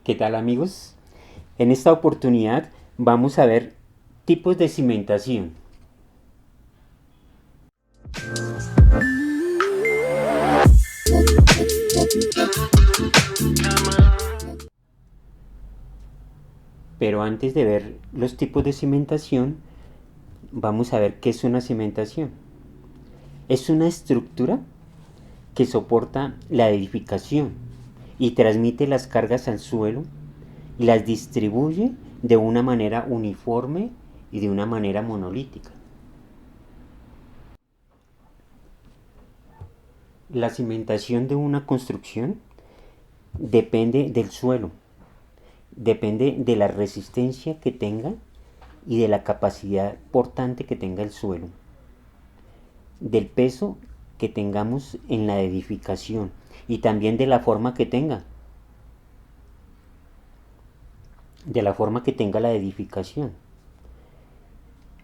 ¿Qué tal, amigos? En esta oportunidad vamos a ver tipos de cimentación. Pero antes de ver los tipos de cimentación, vamos a ver qué es una cimentación. Es una estructura que soporta la edificación y transmite las cargas al suelo y las distribuye de una manera uniforme y de una manera monolítica. La cimentación de una construcción depende del suelo, depende de la resistencia que tenga y de la capacidad portante que tenga el suelo, del peso que tengamos en la edificación y también de la forma que tenga, la edificación.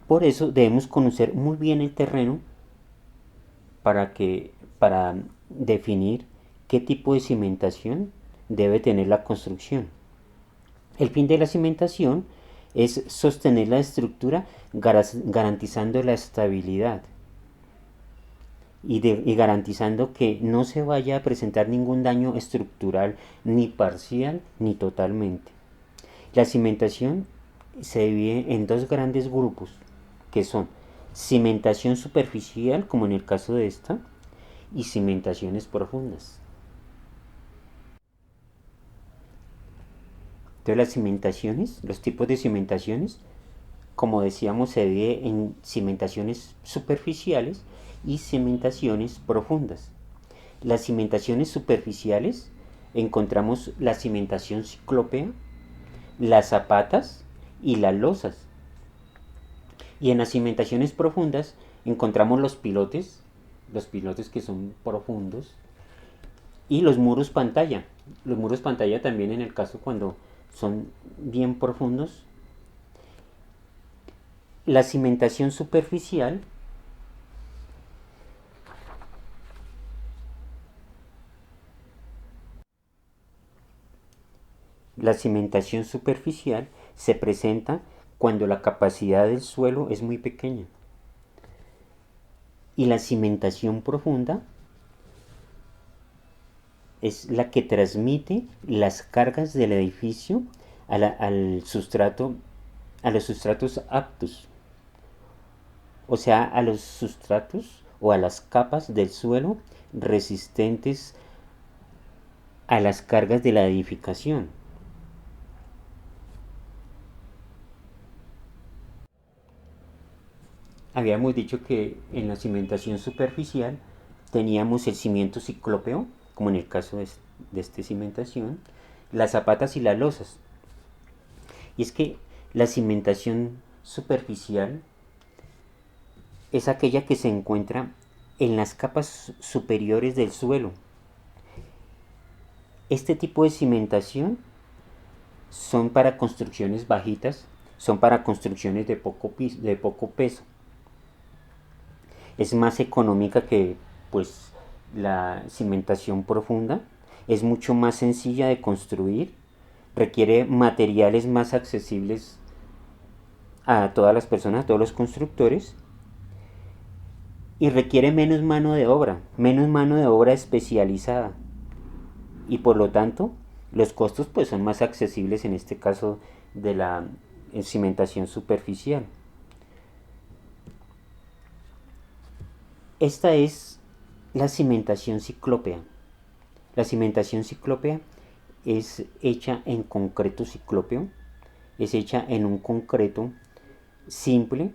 Por eso debemos conocer muy bien el terreno para definir qué tipo de cimentación debe tener la construcción. El fin de la cimentación es sostener la estructura garantizando la estabilidad y garantizando que no se vaya a presentar ningún daño estructural ni parcial ni totalmente. La cimentación se divide en dos grandes grupos, que son cimentación superficial, como en el caso de esta, y cimentaciones profundas. Entonces las cimentaciones, los tipos de cimentaciones, como decíamos, se divide en cimentaciones superficiales y cimentaciones profundas. Las cimentaciones superficiales encontramos la cimentación ciclópea, las zapatas y las losas. Y en las cimentaciones profundas encontramos los pilotes que son profundos, y los muros pantalla. Los muros pantalla también en el caso cuando son bien profundos. La cimentación superficial La cimentación superficial se presenta cuando la capacidad del suelo es muy pequeña. Y la cimentación profunda es la que transmite las cargas del edificio al sustrato, a los sustratos aptos, o sea, a los sustratos o a las capas del suelo resistentes a las cargas de la edificación. Habíamos dicho que en la cimentación superficial teníamos el cimiento ciclópeo, como en el caso de esta cimentación, las zapatas y las losas. Y es que la cimentación superficial es aquella que se encuentra en las capas superiores del suelo. Este tipo de cimentación son para construcciones bajitas, son para construcciones de poco peso. Es más económica que pues la cimentación profunda, es mucho más sencilla de construir, requiere materiales más accesibles a todas las personas, a todos los constructores, y requiere menos mano de obra especializada, y por lo tanto los costos pues son más accesibles en este caso de la cimentación superficial. Esta es la cimentación ciclópea. La cimentación ciclópea es hecha en concreto ciclópeo, es hecha en un concreto simple,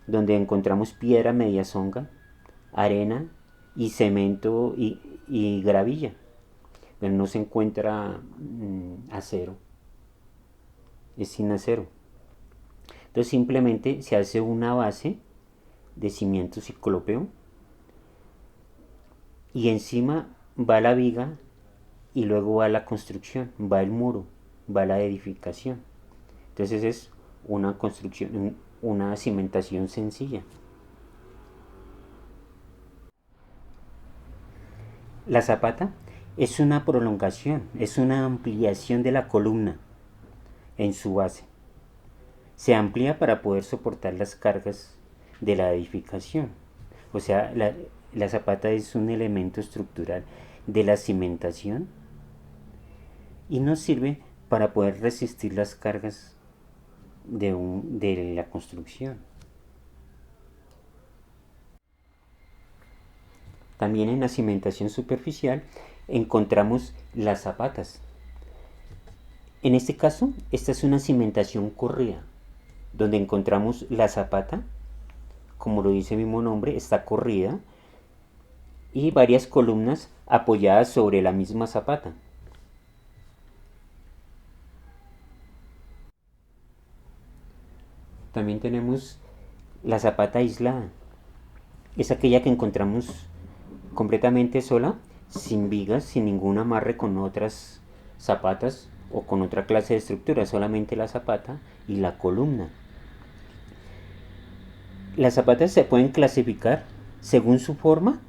donde encontramos piedra mediazonga, arena y cemento y gravilla, pero no se encuentra acero, es sin acero. Entonces simplemente se hace una base de cimiento ciclópeo y encima va la viga y luego va la construcción, va el muro, va la edificación. Entonces es una construcción, una cimentación sencilla. La zapata Es una prolongación, es una ampliación de la columna en su base. Se amplía para poder soportar las cargas de la edificación. O sea, la zapata es un elemento estructural de la cimentación y nos sirve para poder resistir las cargas de la construcción. También en la cimentación superficial encontramos las zapatas. En este caso, esta es una cimentación corrida, donde encontramos la zapata, como lo dice el mismo nombre, está corrida, y varias columnas apoyadas sobre la misma zapata. También tenemos la zapata aislada. Es aquella que encontramos completamente sola, sin vigas, sin ningún amarre con otras zapatas o con otra clase de estructura, solamente la zapata y la columna. Las zapatas se pueden clasificar según su forma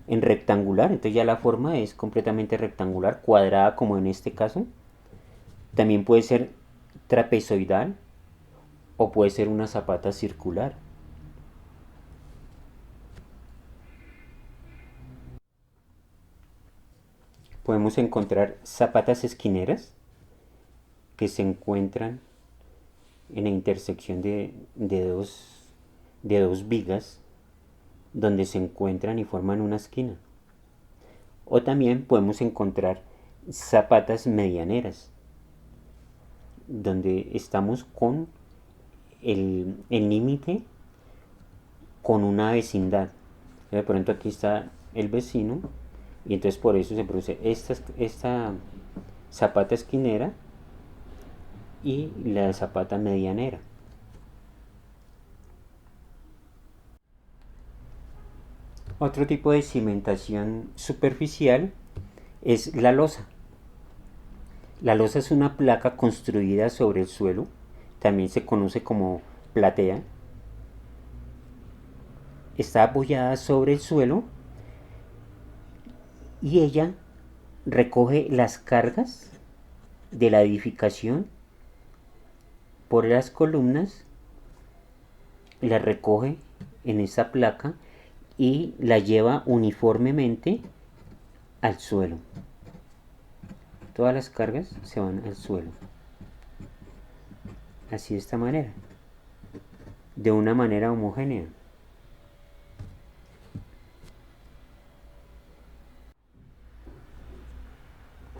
en rectangular, entonces ya la forma es completamente rectangular, cuadrada como en este caso. También puede ser trapezoidal o puede ser una zapata circular. Podemos encontrar zapatas esquineras que se encuentran en la intersección de dos vigas donde se encuentran y forman una esquina. O también podemos encontrar zapatas medianeras donde estamos con el límite con una vecindad. De pronto aquí está el vecino y entonces por eso se produce esta zapata esquinera y la zapata medianera. Otro tipo de cimentación superficial es la losa. La losa es una placa construida sobre el suelo, también se conoce como platea. Está apoyada sobre el suelo y ella recoge las cargas de la edificación por las columnas, la recoge en esa placa y la lleva uniformemente al suelo. Todas las cargas se van al suelo. Así de esta manera. De una manera homogénea.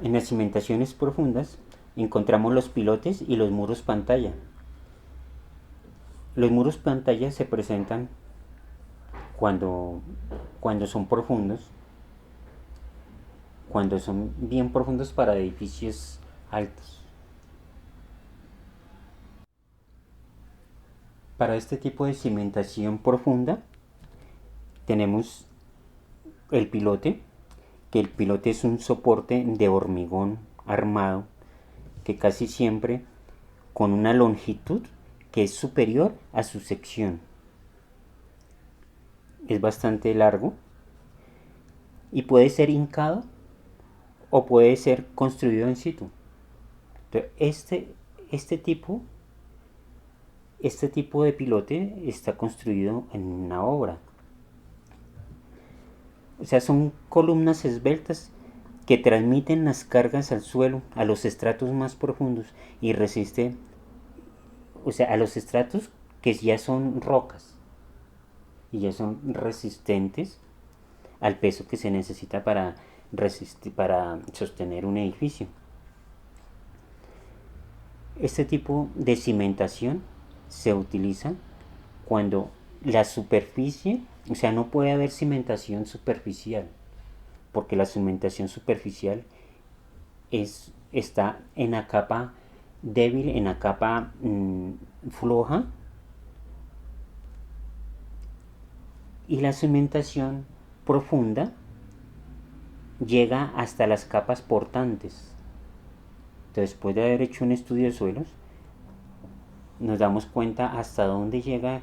En las cimentaciones profundas encontramos los pilotes y los muros pantalla. Los muros pantalla se presentan cuando, cuando son profundos, cuando son bien profundos para edificios altos. Para este tipo de cimentación profunda tenemos el pilote, que el pilote es un soporte de hormigón armado que casi siempre con una longitud que es superior a su sección. Es bastante largo y puede ser hincado o puede ser construido in situ. Entonces, este tipo de pilote está construido en una obra. O sea, son columnas esbeltas que transmiten las cargas al suelo, a los estratos más profundos y resiste, o sea, a los estratos que ya son rocas y ya son resistentes al peso que se necesita para sostener un edificio. Este tipo de cimentación se utiliza cuando la superficie, o sea, no puede haber cimentación superficial, porque la cimentación superficial está en la capa débil, en la capa floja, y la cimentación profunda llega hasta las capas portantes. Entonces, después de haber hecho un estudio de suelos, nos damos cuenta hasta dónde llega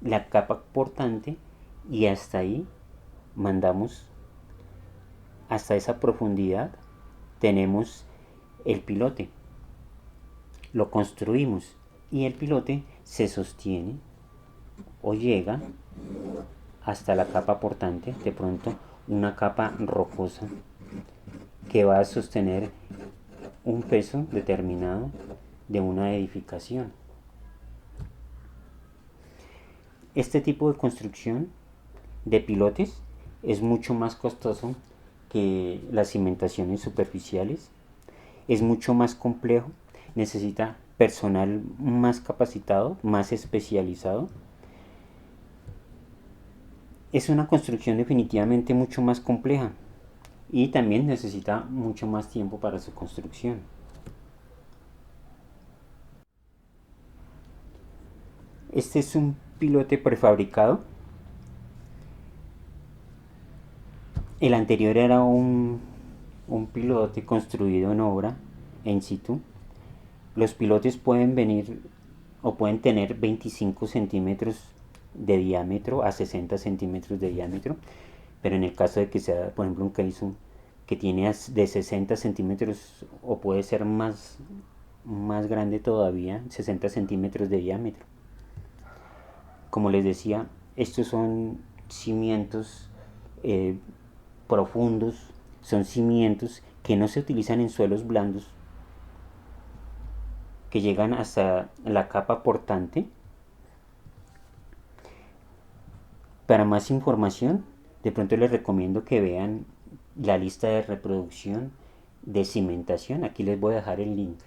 la capa portante y hasta ahí mandamos hasta esa profundidad tenemos el pilote. Lo construimos y el pilote se sostiene o llega hasta la capa portante, de pronto una capa rocosa que va a sostener un peso determinado de una edificación. Este tipo de construcción de pilotes es mucho más costoso que las cimentaciones superficiales, es mucho más complejo, necesita personal más capacitado, más especializado. Es una construcción definitivamente mucho más compleja y también necesita mucho más tiempo para su construcción. Este es un pilote prefabricado. El anterior era un pilote construido en obra, en situ. Los pilotes pueden venir o pueden tener 25 centímetros de diámetro a 60 centímetros de diámetro, pero en el caso de que sea, por ejemplo, un Kaizen que tiene de 60 centímetros o puede ser más grande todavía, 60 centímetros de diámetro. Como les decía, estos son cimientos eh, profundos, son cimientos que no se utilizan en suelos blandos, que llegan hasta la capa portante. Para más información, de pronto les recomiendo que vean la lista de reproducción de cimentación. Aquí les voy a dejar el link.